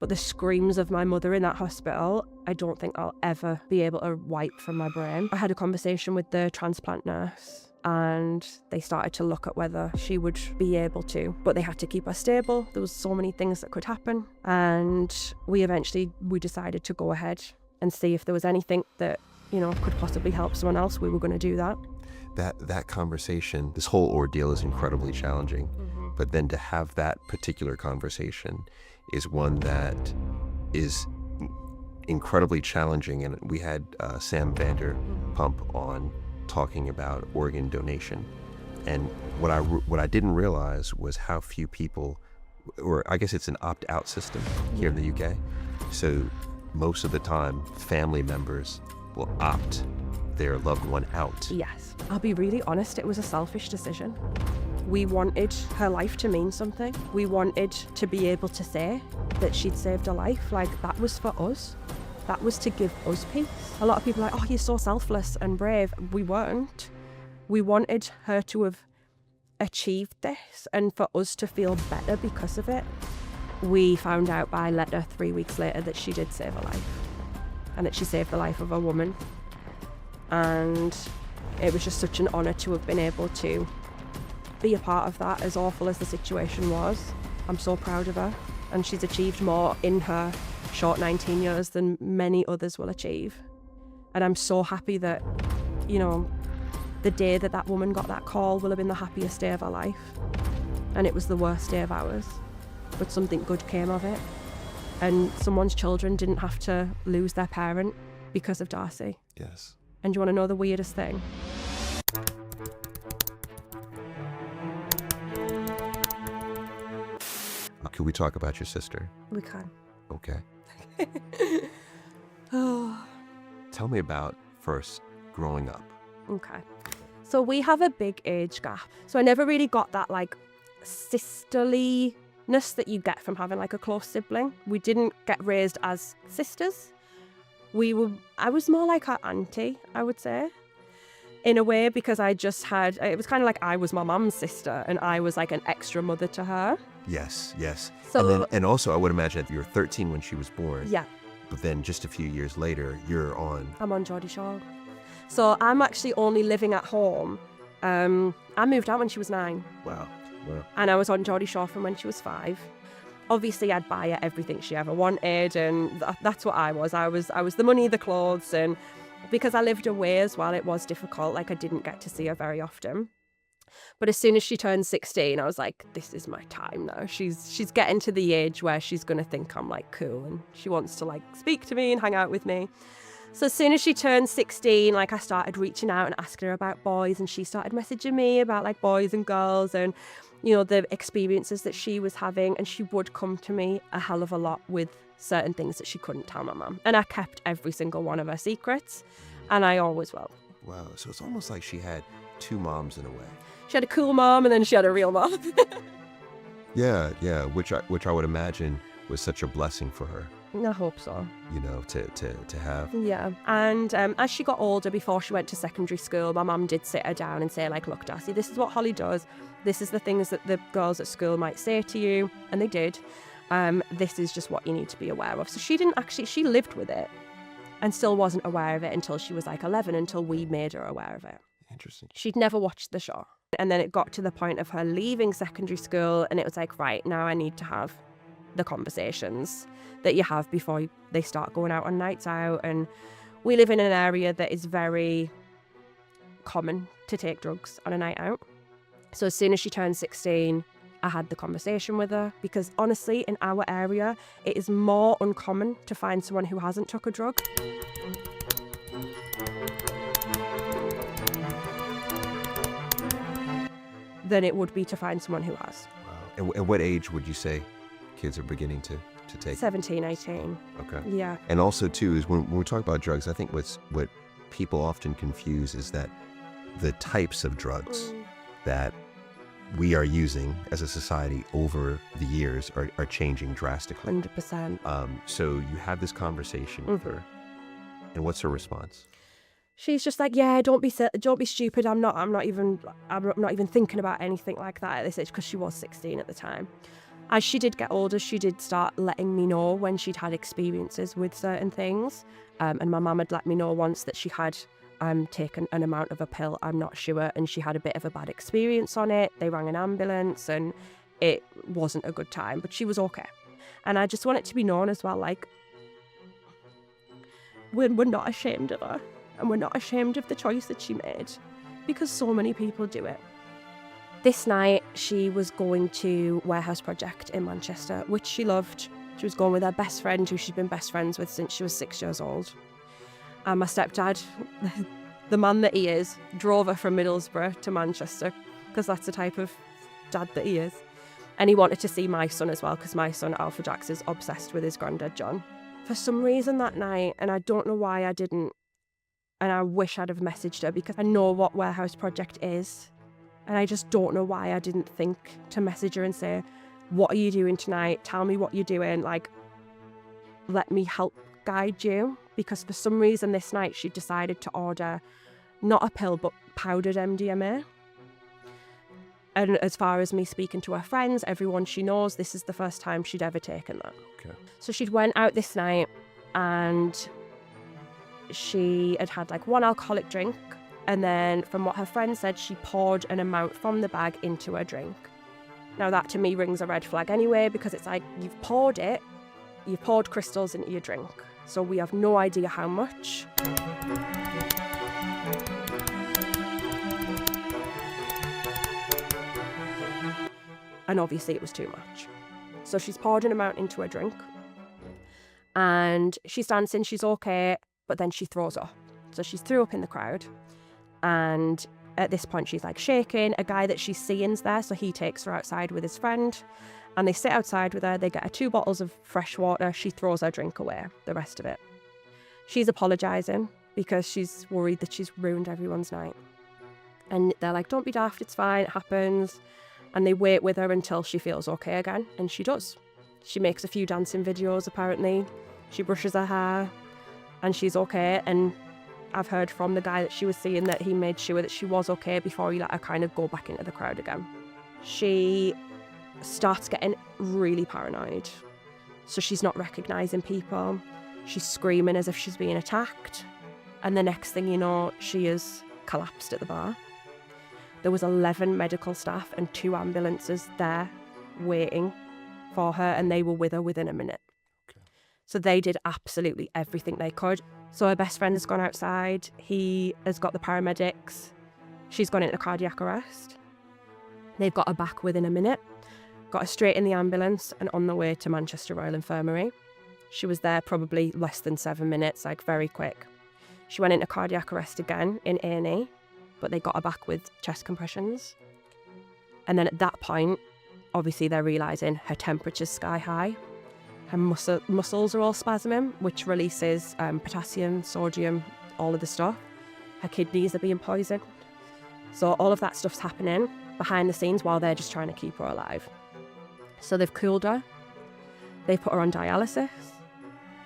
But the screams of my mother in that hospital, I don't think I'll ever be able to wipe from my brain. I had a conversation with the transplant nurse and they started to look at whether she would be able to, but they had to keep her stable. There was so many things that could happen. And we decided to go ahead and see if there was anything that, could possibly help someone else. We were going to do that. That conversation, this whole ordeal is incredibly challenging. Mm-hmm. But then to have that particular conversation is one that is incredibly challenging. And we had Sam Vanderpump on talking about organ donation. And what I didn't realize was how few people, or I guess it's an opt-out system here in the UK. So most of the time, family members will opt their loved one out. Yes. I'll be really honest, it was a selfish decision. We wanted her life to mean something. We wanted to be able to say that she'd saved a life. Like, that was for us. That was to give us peace. A lot of people are like, oh, you're so selfless and brave. We weren't. We wanted her to have achieved this and for us to feel better because of it. We found out by letter 3 weeks later that she did save a life and that she saved the life of a woman. And it was just such an honour to have been able to be a part of that, as awful as the situation was. I'm so proud of her, and she's achieved more in her short 19 years than many others will achieve. And I'm so happy that, the day that woman got that call will have been the happiest day of her life. And it was the worst day of ours, but something good came of it. And someone's children didn't have to lose their parent because of Darci. Yes. And do you want to know the weirdest thing? Could we talk about your sister? We can. Okay. Oh. Tell me about first growing up. Okay. So we have a big age gap. So I never really got that sisterliness that you get from having a close sibling. We didn't get raised as sisters. I was more like her auntie, I would say, in a way, because it was kind of like I was my mum's sister and I was like an extra mother to her. Yes. So, and also I would imagine that you were 13 when she was born. Yeah. But then just a few years later, I'm on Geordie Shore. So I'm actually only living at home. I moved out when she was 9. Wow. And I was on Geordie Shore from when she was 5. Obviously, I'd buy her everything she ever wanted, and that's what I was. I was the money, the clothes, and because I lived away as well, it was difficult. I didn't get to see her very often. But as soon as she turned 16, I was like, this is my time now. She's getting to the age where she's going to think I'm cool, and she wants to speak to me and hang out with me. So as soon as she turned 16, I started reaching out and asking her about boys, and she started messaging me about boys and girls and the experiences that she was having. And she would come to me a hell of a lot with certain things that she couldn't tell my mum. And I kept every single one of her secrets, and I always will. Wow. So it's almost like she had two moms in a way. She had a cool mom and then she had a real mom. Yeah. Which I would imagine was such a blessing for her. I hope so. To have. Yeah. And as she got older, before she went to secondary school, my mum did sit her down and say, look, Darci, this is what Holly does. This is the things that the girls at school might say to you. And they did. This is just what you need to be aware of. So she lived with it and still wasn't aware of it until she was 11, until we made her aware of it. Interesting. She'd never watched the show. And then it got to the point of her leaving secondary school, and it was right, now I need to have the conversations that you have before they start going out on nights out. And we live in an area that is very common to take drugs on a night out. So as soon as she turned 16, I had the conversation with her, because honestly, in our area, it is more uncommon to find someone who hasn't took a drug. Than it would be to find someone who has. Wow. And at what age would you say kids are beginning to take? 17, 18. Okay. Yeah. And also too is when we talk about drugs, I think what people often confuse is that the types of drugs that we are using as a society over the years are changing drastically. 100%. So you have this conversation with her, and what's her response? She's just yeah, don't be stupid. I'm not even thinking about anything like that at this age, because she was 16 at the time. As she did get older, she did start letting me know when she'd had experiences with certain things. And my mum had let me know once that she had taken an amount of a pill, I'm not sure, and she had a bit of a bad experience on it. They rang an ambulance and it wasn't a good time, but she was okay. And I just want it to be known as well, like, we're not ashamed of her, and we're not ashamed of the choice that she made, because so many people do it. This night, she was going to Warehouse Project in Manchester, which she loved. She was going with her best friend, who she'd been best friends with since she was 6 years old. And my stepdad, the man that he is, drove her from Middlesbrough to Manchester, because that's the type of dad that he is. And he wanted to see my son as well, because my son, Alpha Jax, is obsessed with his granddad, John. For some reason that night, and I don't know why I didn't, and I wish I'd have messaged her, because I know what Warehouse Project is. And I just don't know why I didn't think to message her and say, what are you doing tonight? Tell me what you're doing. Like, let me help guide you. Because for some reason this night she decided to order not a pill, but powdered MDMA. And as far as me speaking to her friends, everyone she knows, this is the first time she'd ever taken that. Okay. So she'd went out this night and she had had like one alcoholic drink. And then from what her friend said, she poured an amount from the bag into her drink. Now that to me rings a red flag anyway, because it's like, you've poured crystals into your drink. So we have no idea how much. And obviously it was too much. So she's poured an amount into her drink. And she's dancing, she's okay, but then she throws up. So she's threw up in the crowd. And at this point, she's like shaking. A guy that she's seeing's there, so he takes her outside with his friend. And they sit outside with her. They get her 2 bottles of fresh water. She throws her drink away, the rest of it. She's apologising because she's worried that she's ruined everyone's night. And they're like, don't be daft, it's fine, it happens. And they wait with her until she feels okay again. And she does. She makes a few dancing videos, apparently. She brushes her hair. And she's okay. And I've heard from the guy that she was seeing that he made sure that she was okay before he let her kind of go back into the crowd again. She starts getting really paranoid. So she's not recognising people. She's screaming as if she's being attacked. And the next thing you know, she is collapsed at the bar. There was 11 medical staff and 2 ambulances there waiting for her, and they were with her within a minute. Okay. So they did absolutely everything they could. So her best friend has gone outside. He has got the paramedics. She's gone into cardiac arrest. They've got her back within a minute. Got her straight in the ambulance and on the way to Manchester Royal Infirmary. She was there probably less than 7 minutes, like very quick. She went into cardiac arrest again in A&E, but they got her back with chest compressions. And then at that point, obviously they're realising her temperature's sky high. Her muscles are all spasming, which releases potassium, sodium, all of the stuff. Her kidneys are being poisoned. So all of that stuff's happening behind the scenes while they're just trying to keep her alive. So they've cooled her. They put her on dialysis.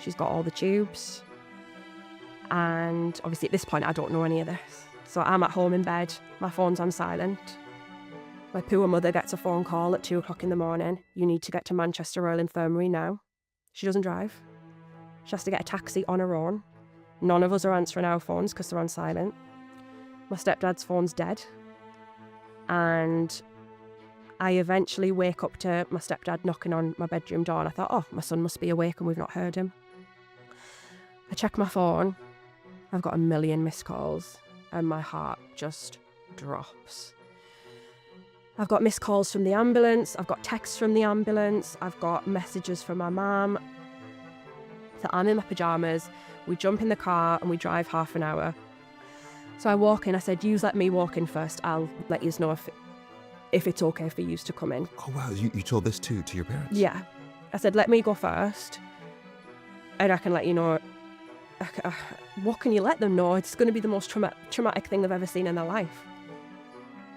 She's got all the tubes. And obviously at this point, I don't know any of this. So I'm at home in bed. My phone's on silent. My poor mother gets a phone call at 2 o'clock in the morning. You need to get to Manchester Royal Infirmary now. She doesn't drive. She has to get a taxi on her own. None of us are answering our phones because they're on silent. My stepdad's phone's dead. And I eventually wake up to my stepdad knocking on my bedroom door, and I thought, oh, my son must be awake and we've not heard him. I check my phone. I've got 1 million missed calls and my heart just drops. I've got missed calls from the ambulance. I've got texts from the ambulance. I've got messages from my mum. So I'm in my pyjamas. We jump in the car and we drive half an hour. So I walk in. I said, you let me walk in first. I'll let you know if it's okay for you to come in. Oh, wow. You told this to your parents? Yeah. I said, let me go first. And I can let you know. What can you let them know? It's going to be the most traumatic thing they've ever seen in their life.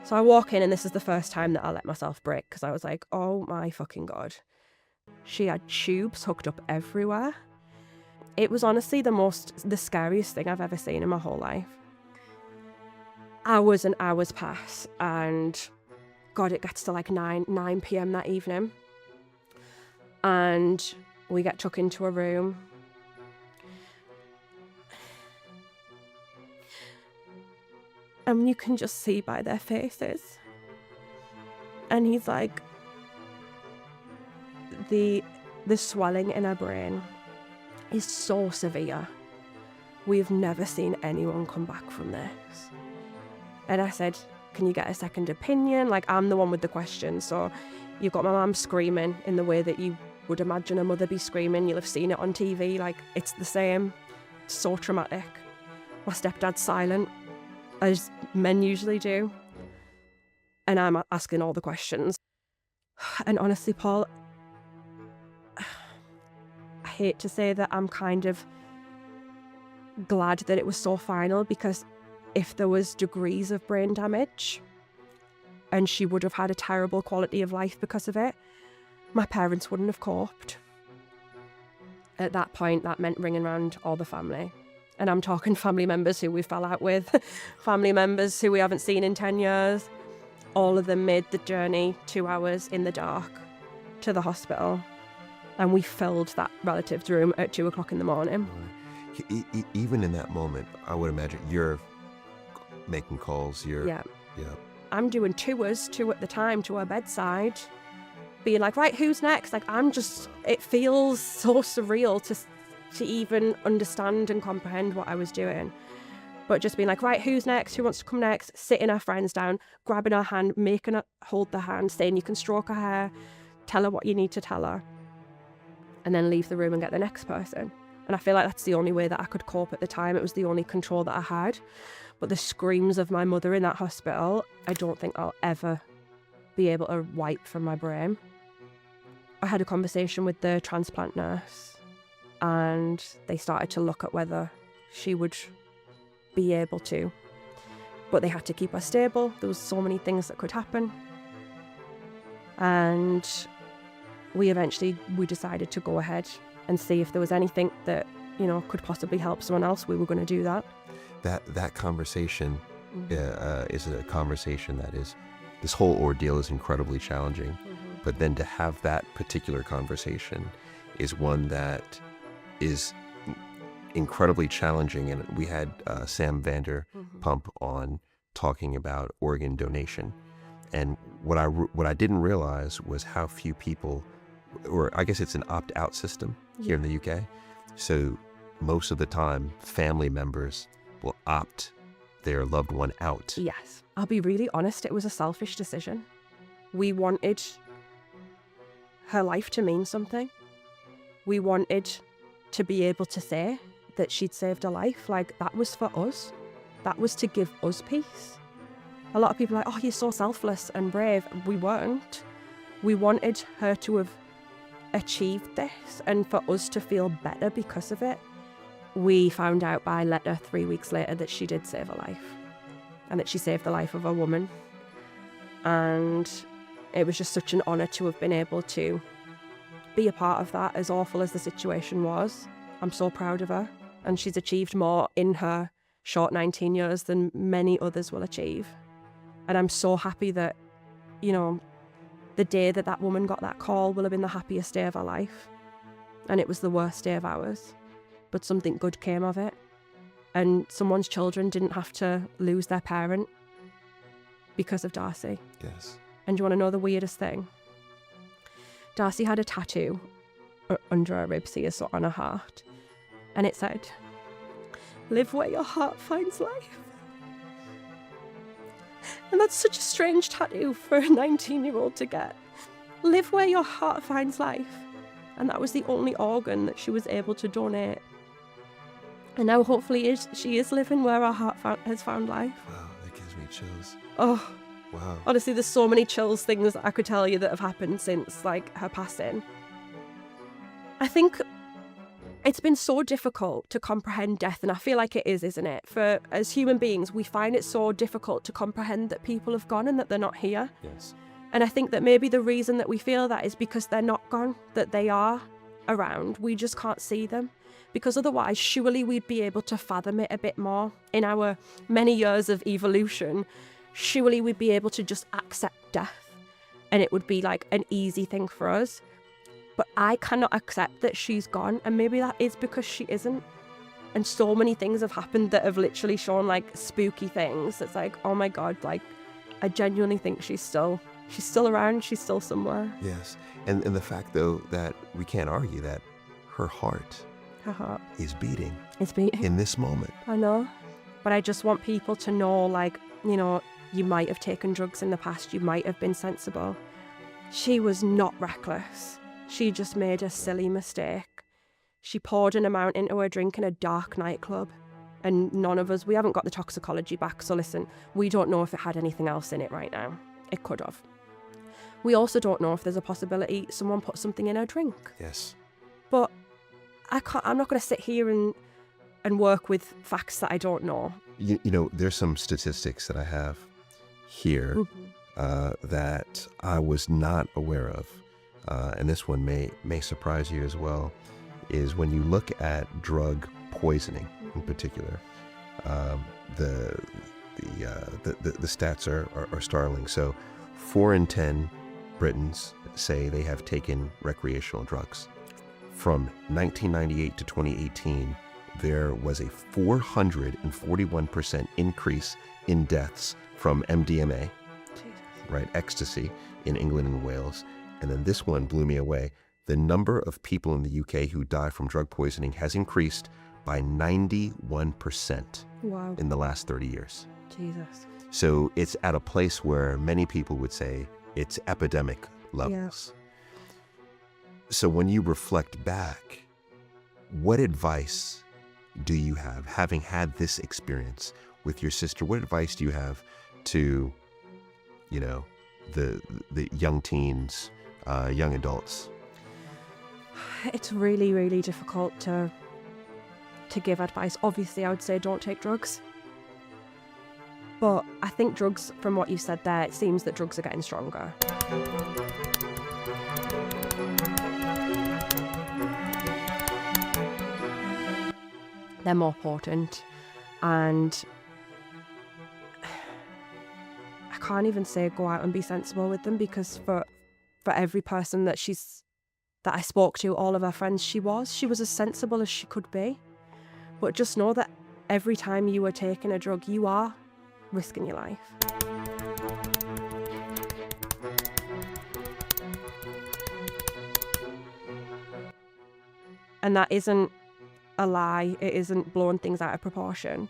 So I walk in, and this is the first time that I let myself break, because I was like, oh my fucking God. She had tubes hooked up everywhere. It was honestly the scariest thing I've ever seen in my whole life. Hours and hours pass, and God, it gets to like 9 p.m. that evening. And we get took into a room. And you can just see by their faces. And he's like, the swelling in her brain is so severe. We've never seen anyone come back from this. And I said, can you get a second opinion? Like, I'm the one with the questions. So you've got my mum screaming in the way that you would imagine a mother be screaming. You'll have seen it on TV. Like, it's the same. It's so traumatic. My stepdad's silent, as men usually do. And I'm asking all the questions. And honestly, Paul, I hate to say that I'm kind of glad that it was so final, because if there was degrees of brain damage and she would have had a terrible quality of life because of it, my parents wouldn't have coped. At that point, that meant ringing around all the family. And I'm talking family members who we fell out with, family members who we haven't seen in 10 years. All of them made the journey 2 hours in the dark to the hospital. And we filled that relative's room at 2 o'clock in the morning. Even in that moment, I would imagine you're making calls. Yeah. I'm doing tours, 2 at the time, to her bedside, being like, right, who's next? Like, it feels so surreal to even understand and comprehend what I was doing. But just being like, right, who's next? Who wants to come next? Sitting our friends down, grabbing her hand, making her hold the hand, saying you can stroke her hair, tell her what you need to tell her, and then leave the room and get the next person. And I feel like that's the only way that I could cope at the time. It was the only control that I had. But the screams of my mother in that hospital, I don't think I'll ever be able to wipe from my brain. I had a conversation with the transplant nurse, and they started to look at whether she would be able to. But they had to keep her stable. There was so many things that could happen. And we decided to go ahead and see if there was anything that, could possibly help someone else. We were going to do that. That conversation is a conversation that is, this whole ordeal is incredibly challenging. Mm-hmm. But then to have that particular conversation is one that is incredibly challenging. And we had Sam Vanderpump on talking about organ donation. And what I didn't realize was how few people, or I guess it's an opt-out system here in the UK. So most of the time, family members will opt their loved one out. Yes. I'll be really honest, it was a selfish decision. We wanted her life to mean something. We wanted to be able to say that she'd saved a life. Like, that was for us. That was to give us peace. A lot of people are like, oh, you're so selfless and brave. We weren't. We wanted her to have achieved this and for us to feel better because of it. We found out by letter 3 weeks later that she did save a life, and that she saved the life of a woman. And it was just such an honour to have been able to be a part of that, as awful as the situation was. I'm so proud of her, and she's achieved more in her short 19 years than many others will achieve. And I'm so happy that, the day that woman got that call will have been the happiest day of her life. And it was the worst day of ours. But something good came of it. And someone's children didn't have to lose their parent because of Darci. Yes. And do you want to know the weirdest thing? Darci had a tattoo under her ribs here, so on her heart. And it said, "Live where your heart finds life." And that's such a strange tattoo for a 19-year-old to get. Live where your heart finds life. And that was the only organ that she was able to donate. And now hopefully she is living where her heart has found life. Wow, that gives me chills. Oh, wow. Honestly, there's so many chills things that I could tell you that have happened since, her passing. I think it's been so difficult to comprehend death, and I feel like it is, isn't it? As human beings, we find it so difficult to comprehend that people have gone and that they're not here. Yes. And I think that maybe the reason that we feel that is because they're not gone, that they are around. We just can't see them. Because otherwise, surely we'd be able to fathom it a bit more. In our many years of evolution, surely we'd be able to just accept death. And it would be like an easy thing for us. But I cannot accept that she's gone, and maybe that is because she isn't. And so many things have happened that have literally shown like spooky things. It's like, oh my God, like I genuinely think she's still around, she's still somewhere. Yes. And the fact though that we can't argue that her heart is beating. It's beating. In this moment. I know. But I just want people to know, like, you know, you might have taken drugs in the past, you might have been sensible. She was not reckless. She just made a silly mistake. She poured an amount into her drink in a dark nightclub. And none of us, we haven't got the toxicology back, so listen, we don't know if it had anything else in it right now. It could have. We also don't know if there's a possibility someone put something in her drink. Yes. But I'm not going to sit here and work with facts that I don't know. You know, there's some statistics that I have here that I was not aware of, and this one may surprise you as well, is when you look at drug poisoning in particular, the stats are startling. So 4 in 10 Britons say they have taken recreational drugs. From 1998 to 2018, there was a 441% increase in deaths from MDMA, right, ecstasy, in England and Wales. And then this one blew me away. The number of people in the UK who die from drug poisoning has increased by 91% Wow. in the last 30 years. Jesus. So it's at a place where many people would say it's epidemic levels. So when you reflect back, what advice do you have, having had this experience with your sister? What advice do you have to, you know, the young teens, young adults? It's really, really difficult to give advice. Obviously, I would say don't take drugs. But I think drugs, from what you said there, it seems that drugs are getting stronger. They're more potent, and I can't even say go out and be sensible with them, because for every person that I spoke to, all of her friends, she was as sensible as she could be. But just know that every time you are taking a drug, you are risking your life. And that isn't a lie. It isn't blowing things out of proportion.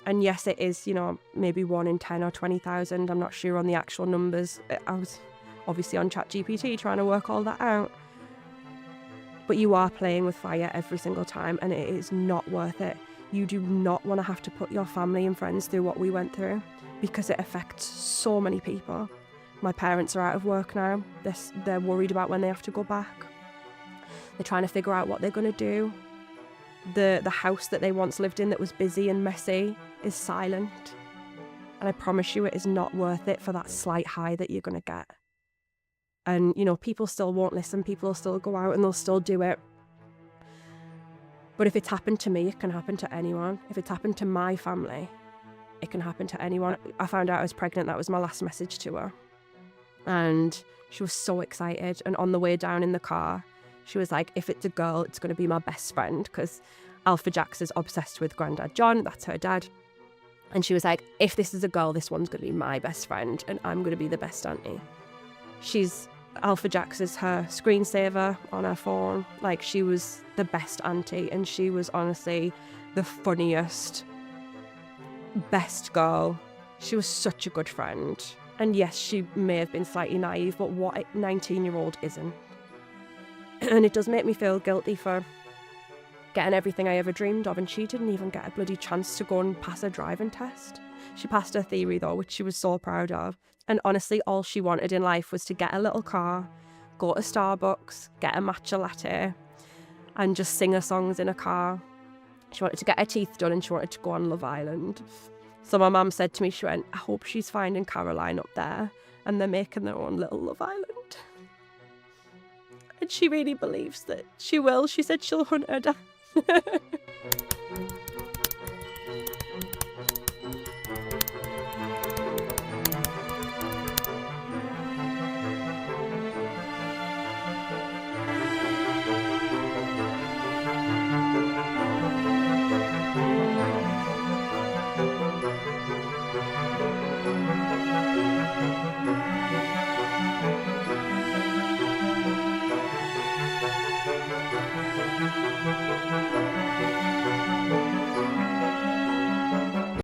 And yes, it is, you know, maybe 1 in 10 or 20,000. I'm not sure on the actual numbers. I was obviously on ChatGPT trying to work all that out. But you are playing with fire every single time, and it is not worth it. You do not want to have to put your family and friends through what we went through, because it affects so many people. My parents are out of work now. They're worried about when they have to go back. They're trying to figure out what they're going to do. The house that they once lived in that was busy and messy is silent. And I promise you, it is not worth it for that slight high that you're going to get. And, you know, people still won't listen. People will still go out and they'll still do it. But if it's happened to me, it can happen to anyone. If it's happened to my family, it can happen to anyone. I found out I was pregnant. That was my last message to her. And she was so excited. And on the way down in the car, she was like, if it's a girl, it's going to be my best friend, because Alpha Jax is obsessed with Grandad John. That's her dad. And she was like, if this is a girl, this one's going to be my best friend, and I'm going to be the best auntie. Alpha Jax is her screensaver on her phone. Like, she was the best auntie, and she was honestly the funniest, best girl. She was such a good friend. And yes, she may have been slightly naive, but what a 19-year-old isn't? And it does make me feel guilty for getting everything I ever dreamed of, and she didn't even get a bloody chance to go and pass her driving test. She passed her theory though, which she was so proud of. And honestly, all she wanted in life was to get a little car, go to Starbucks, get a matcha latte, and just sing her songs in a car. She wanted to get her teeth done, and she wanted to go on Love Island. So my mum said to me, she went, I hope she's finding Caroline up there and they're making their own little Love Island. And she really believes that she will. She said she'll hunt her down.